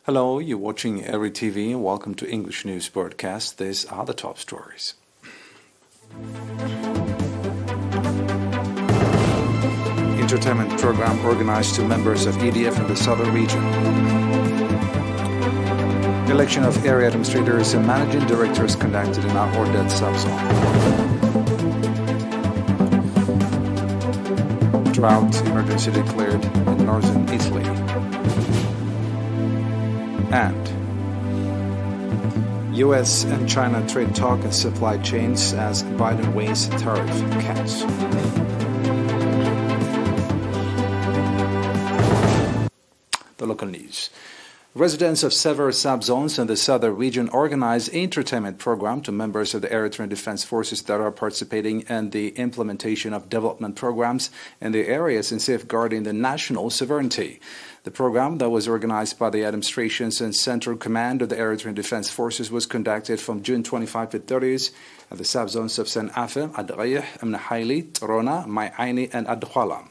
Hello, you're watching ERi-TV. Welcome to English News Broadcast. These are the top stories. Entertainment program organized to members of EDF in the southern region. Election of area administrators and managing directors conducted in our ordered subzone. Drought emergency declared in northern Italy. And U.S. and China trade talk and supply chains as Biden weighs tariff cuts. The local news. Residents of several subzones in the southern region organize entertainment program to members of the Eritrean Defense Forces that are participating in the implementation of development programs in the areas and safeguarding the national sovereignty. The program that was organized by the administrations and Central Command of the Eritrean Defense Forces was conducted from June 25 to 30th at the subzones of San'afe, Ad-Ghayh, Amnahaili, Torona, Mai'aini, and Ad-Khwala.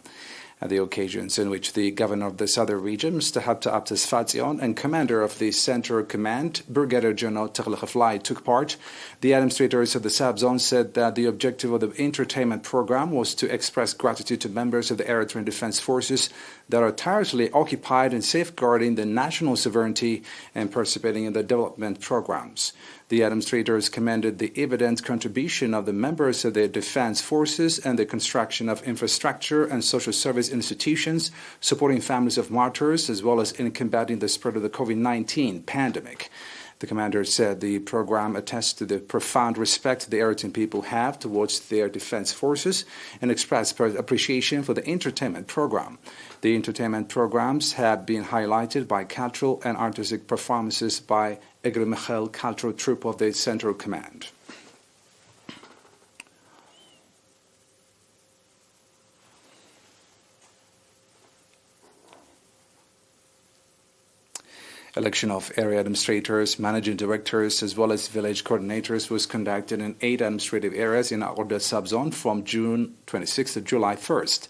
At the occasions in which the governor of the southern region, Mr. Habta Abtes Fatsion, and commander of the Central Command, Brigadier General Teglefly, took part, the administrators of the subzone said that the objective of the entertainment program was to express gratitude to members of the Eritrean Defense Forces that are tirelessly occupied in safeguarding the national sovereignty and participating in the development programs. The administrators commended the evident contribution of the members of the defense forces and the construction of infrastructure and social service institutions, supporting families of martyrs, as well as in combating the spread of the COVID-19 pandemic. The commander said the program attests to the profound respect the Eritrean people have towards their defense forces and expressed appreciation for the entertainment program. The entertainment programs have been highlighted by cultural and artistic performances by Egre Michel cultural troupe of the Central Command. Election of area administrators, managing directors, as well as village coordinators was conducted in 8 administrative areas in our ordered subzone from June 26th to July 1st.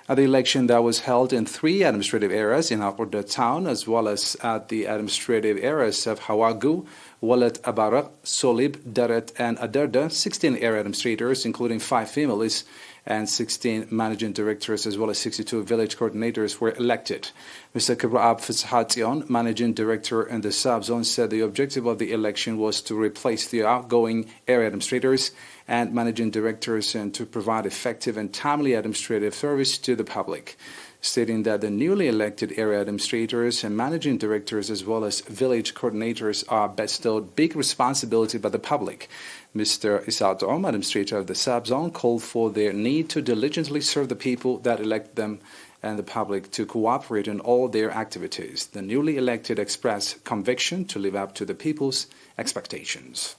At the election that was held in 3 administrative areas in our ordered town, as well as at the administrative areas of Hawagu, Walet Abarak, Solib, Deret, and Aderda, 16 area administrators, including 5 females, and 16 managing directors, as well as 62 village coordinators, were elected. Mr. Kibraab Fishation, managing director in the subzone, said the objective of the election was to replace the outgoing area administrators and managing directors and to provide effective and timely administrative service to the public, stating that the newly elected area administrators and managing directors as well as village coordinators are bestowed big responsibility by the public. Mr. Isatom, administrator of the subzone, called for their need to diligently serve the people that elect them and the public to cooperate in all their activities. The newly elected express conviction to live up to the people's expectations.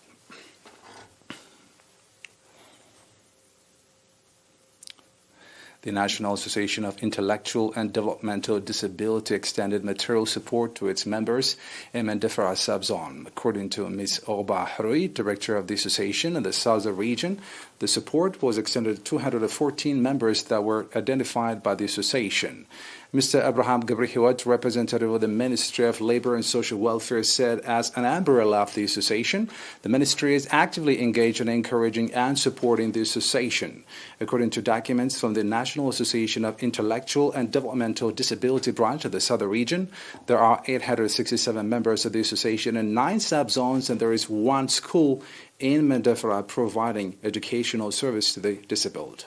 The National Association of Intellectual and Developmental Disability extended material support to its members in Mendefara subzone. According to Ms. Orba Hrui, director of the association in the southern region, the support was extended to 214 members that were identified by the association. Mr. Abraham Gabrihiwat, representative of the Ministry of Labor and Social Welfare, said as an umbrella of the association, the ministry is actively engaged in encouraging and supporting the association. According to documents from the National Association of Intellectual and Developmental Disability branch of the southern region, there are 867 members of the association in 9 subzones, and there is 1 school in Mendefara providing educational service to the disabled.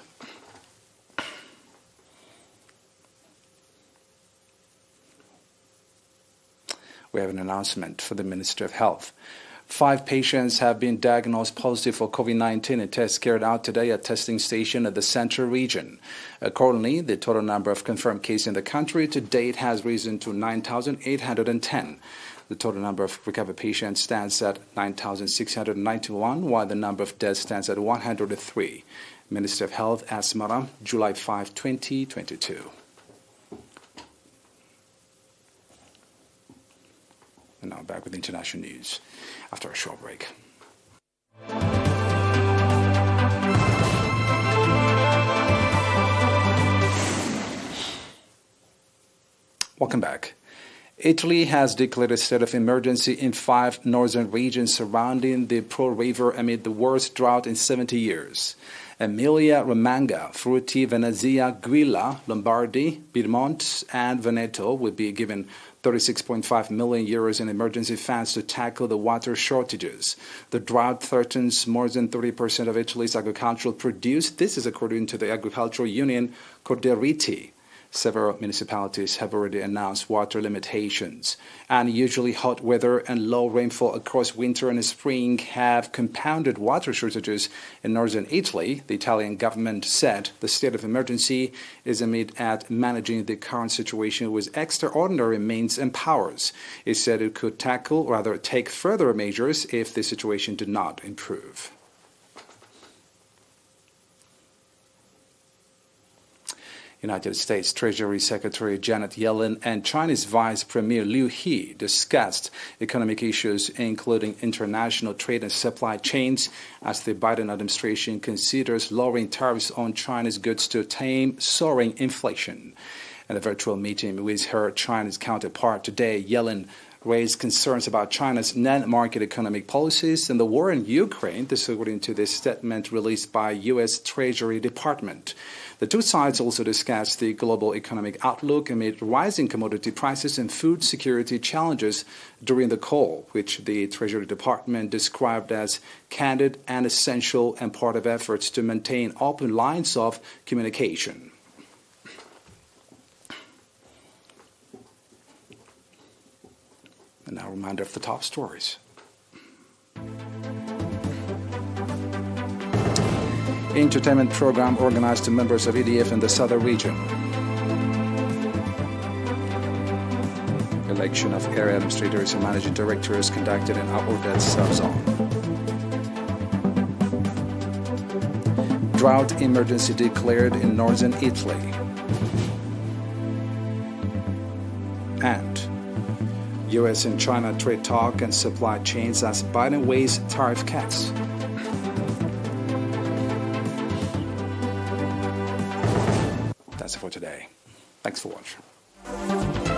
We have an announcement for the Ministry of Health. 5 patients have been diagnosed positive for COVID-19 in tests carried out today at testing station at the Central region. Accordingly, the total number of confirmed cases in the country to date has risen to 9,810. The total number of recovered patients stands at 9,691, while the number of deaths stands at 103. Ministry of Health, Asmara, July 5, 2022. And now back with international news after a short break. Welcome back. Italy has declared a state of emergency in 5 northern regions surrounding the Po River amid the worst drought in 70 years. Emilia-Romagna, Friuli, Venezia Giulia, Lombardy, Piedmont, and Veneto will be given €36.5 million in emergency funds to tackle the water shortages. The drought threatens more than 30% of Italy's agricultural produce. This is according to the agricultural union ERi-TV. Several municipalities have already announced water limitations. Unusually hot weather and low rainfall across winter and spring have compounded water shortages in northern Italy. The Italian government said the state of emergency is aimed at managing the current situation with extraordinary means and powers. It said it could take further measures if the situation did not improve. United States Treasury Secretary Janet Yellen and Chinese Vice Premier Liu He discussed economic issues, including international trade and supply chains, as the Biden administration considers lowering tariffs on Chinese goods to tame soaring inflation. In a virtual meeting with her Chinese counterpart today, Yellen raised concerns about China's non-market economic policies and the war in Ukraine, this according to the statement released by U.S. Treasury Department. The two sides also discussed the global economic outlook amid rising commodity prices and food security challenges during the call, which the Treasury Department described as candid and essential and part of efforts to maintain open lines of communication. And now a reminder of the top stories. Entertainment program organized to members of EDF in the southern region. Election of area administrators and managing directors conducted in Aordet subzone. Drought emergency declared in northern Italy. And U.S. and China trade talk and supply chains as Biden weighs tariff cuts. That's it for today. Thanks for watching.